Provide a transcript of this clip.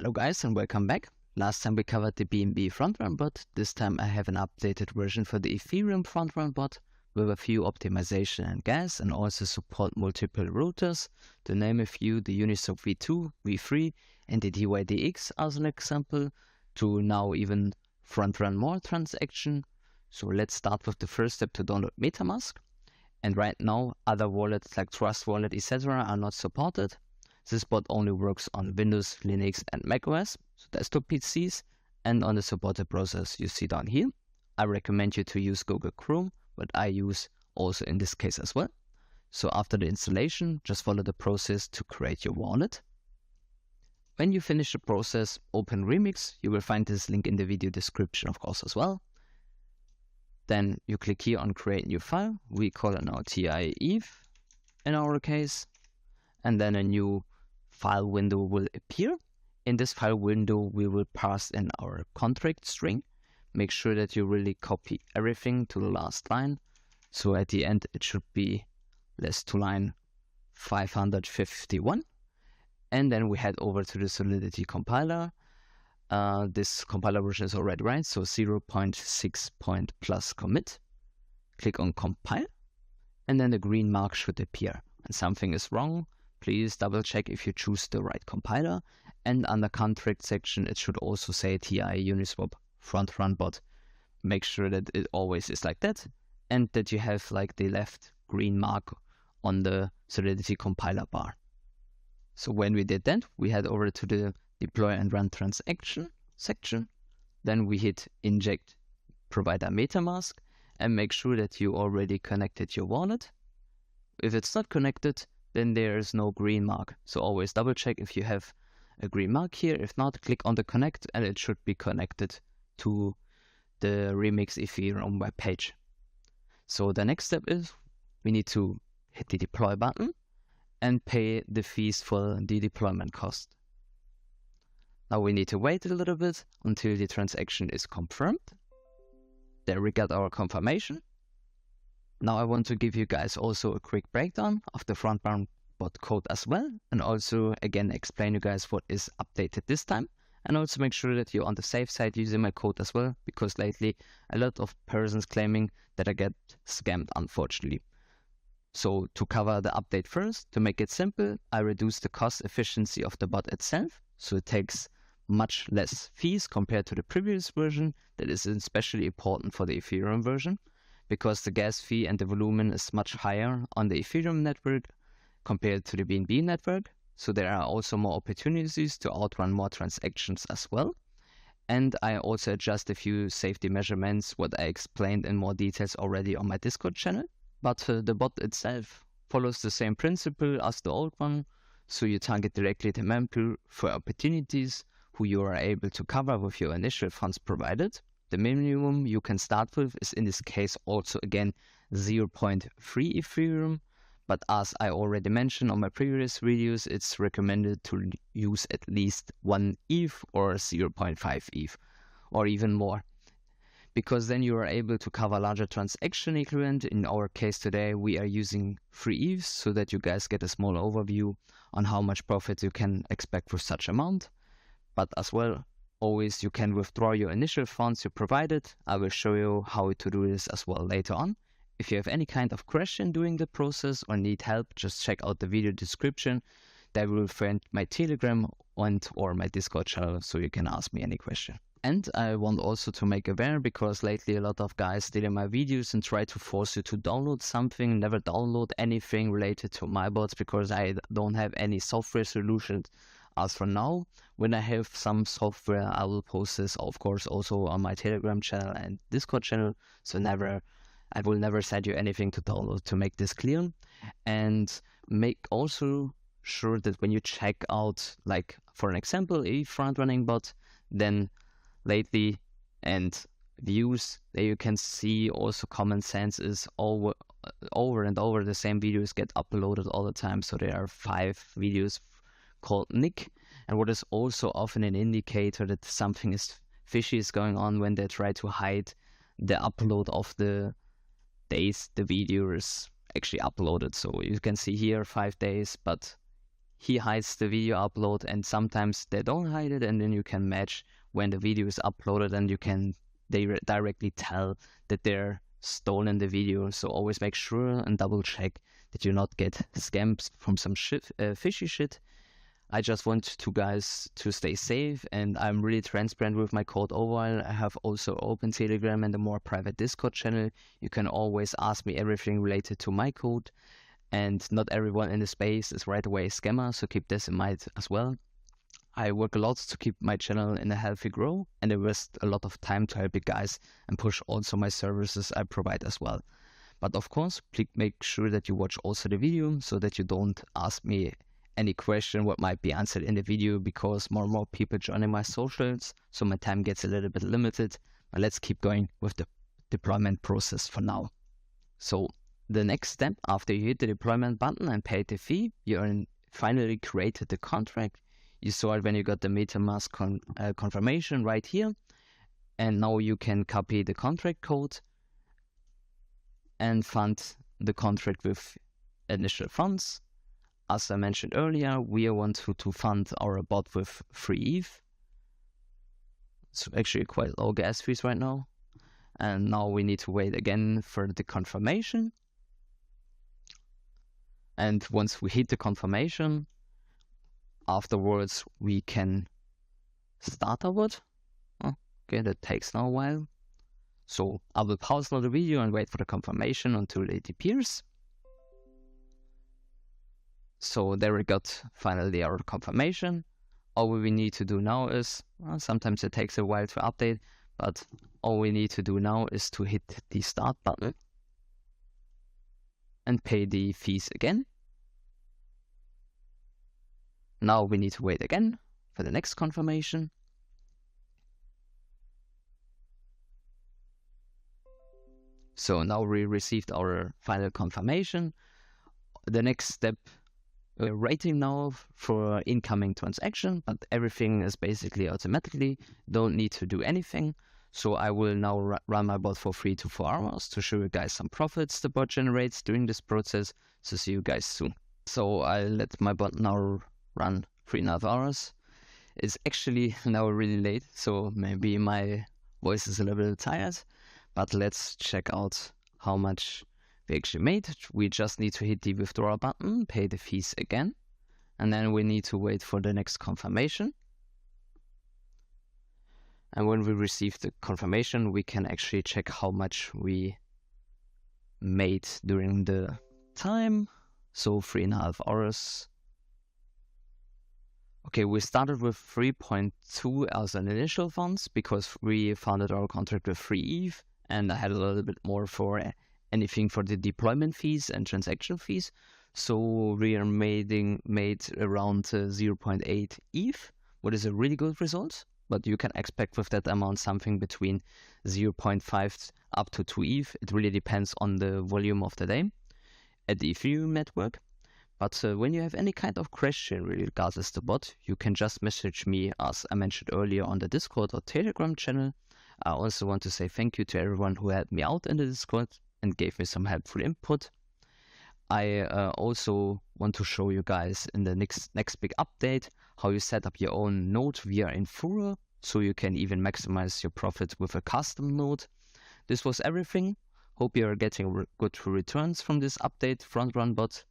Hello guys and welcome back. Last time we covered the BNB front-run bot. This time I have an updated version for the Ethereum front-run bot with a few optimization and gas, and also support multiple routers. To name a few, the Uniswap V2, V3 and the DYDX as an example, to now even front-run more transaction. So let's start with the first step, to download MetaMask. And right now other wallets like Trust Wallet etc. are not supported. This bot only works on Windows, Linux and macOS, so desktop PCs, and on the supported browsers you see down here. I recommend you to use Google Chrome, but I use also in this case as well. So after the installation, just follow the process to create your wallet. When you finish the process, open Remix. You will find this link in the video description of course as well. Then you click here on create new file. We call it now TI-ETH in our case. And then a new file window will appear. In this file window, we will pass in our contract string. Make sure that you really copy everything to the last line. So at the end, it should be to line 551. And then we head over to the Solidity Compiler. This compiler version is already right, so 0.6 plus commit. Click on compile, and then the green mark should appear. When something is wrong, please double check if you choose the right compiler. And under contract section, it should also say TI Uniswap front run bot. Make sure that it always is like that, and that you have like the left green mark on the Solidity compiler bar. So when we did that, we head over to the deploy and run transaction section. Then we hit inject provider MetaMask and make sure that you already connected your wallet. If it's not connected, then there is no green mark. So always double check if you have a green mark here. If not, click on the connect and it should be connected to the Remix Ethereum web page. So the next step is we need to hit the deploy button and pay the fees for the deployment cost. Now we need to wait a little bit until the transaction is confirmed. There we got our confirmation. Now I want to give you guys also a quick breakdown of the front-run bot code as well, and also again explain you guys what is updated this time, and also make sure that you're on the safe side using my code as well, because lately a lot of persons claiming that I get scammed unfortunately. So to cover the update first, to make it simple, I reduce the cost efficiency of the bot itself, so it takes much less fees compared to the previous version. That is especially important for the Ethereum version, because the gas fee and the volume is much higher on the Ethereum network compared to the BNB network. So there are also more opportunities to outrun more transactions as well. And I also adjust a few safety measurements, what I explained in more details already on my Discord channel. But the bot itself follows the same principle as the old one. So you target directly the mempool for opportunities who you are able to cover with your initial funds provided. The minimum you can start with is in this case also again 0.3 Ethereum, but as I already mentioned on my previous videos, it's recommended to use at least 1 ETH or 0.5 ETH or even more, because then you are able to cover larger transaction equivalent. In our case today we are using 3 ETH, so that you guys get a small overview on how much profit you can expect for such amount. But as well, always you can withdraw your initial funds you provided. I will show you how to do this as well later on. If you have any kind of question during the process or need help, just check out the video description. There you will find my Telegram and or my Discord channel, so you can ask me any question. And I want also to make aware, because lately a lot of guys did in my videos and try to force you to download something. Never download anything related to my bots, because I don't have any software solutions as for now. When I have some software, I will post this of course also on my Telegram channel and Discord channel. So I will never send you anything to download, to make this clear. And make also sure that when you check out, like for an example, a front-running bot, then lately and views, there you can see also common sense is over and over the same videos get uploaded all the time. So there are 5 videos called Nick, and what is also often an indicator that something is fishy is going on when they try to hide the upload of the days the video is actually uploaded. So you can see here 5 days, but he hides the video upload, and sometimes they don't hide it, and then you can match when the video is uploaded, and you can directly tell that they're stolen the video. So always make sure and double check that you not get scammed from some fishy shit. I just want you guys to stay safe, and I'm really transparent with my code overall. I have also open Telegram and a more private Discord channel. You can always ask me everything related to my code, and not everyone in the space is right away a scammer, so keep this in mind as well. I work a lot to keep my channel in a healthy grow, and invest a lot of time to help you guys and push also my services I provide as well. But of course, please make sure that you watch also the video, so that you don't ask me any question what might be answered in the video, because more and more people joining my socials, so my time gets a little bit limited. But let's keep going with the deployment process for now. So the next step, after you hit the deployment button and paid the fee, you finally created the contract. You saw it when you got the MetaMask confirmation right here, and now you can copy the contract code and fund the contract with initial funds. As I mentioned earlier, we want to fund our bot with free ETH. It's actually quite low gas fees right now. And now we need to wait again for the confirmation. And once we hit the confirmation, afterwards we can start our bot. Okay, that takes now a while. So I will pause now the video and wait for the confirmation until it appears. So there we got finally our confirmation. All we need to do now is, sometimes it takes a while to update, but all we need to do now is to hit the start button and pay the fees again. Now we need to wait again for the next confirmation. So now we received our final confirmation. The next step, we're waiting now for incoming transaction, but everything is basically automatically, don't need to do anything. So I will now run my bot for 3 to 4 hours to show you guys some profits the bot generates during this process. So see you guys soon. So I'll let my bot now run 3.5 hours. It's actually now really late, so maybe my voice is a little bit tired, but let's check out how much we actually made. We just need to hit the withdraw button, pay the fees again, and then we need to wait for the next confirmation. And when we receive the confirmation, we can actually check how much we made during the time. So 3.5 hours. Okay, we started with 3.2 as an initial funds because we funded our contract with free ETH, and I had a little bit more for anything for the deployment fees and transaction fees. So we are made around 0.8 ETH, what is a really good result. But you can expect with that amount something between 0.5 up to 2 ETH. It really depends on the volume of the day at the Ethereum network. But when you have any kind of question regardless the bot, you can just message me, as I mentioned earlier, on the Discord or Telegram channel. I also want to say thank you to everyone who helped me out in the Discord and gave me some helpful input. I also want to show you guys in the next big update how you set up your own node via Infura, so you can even maximize your profits with a custom node. This was everything. Hope you are getting good returns from this update, front run bot.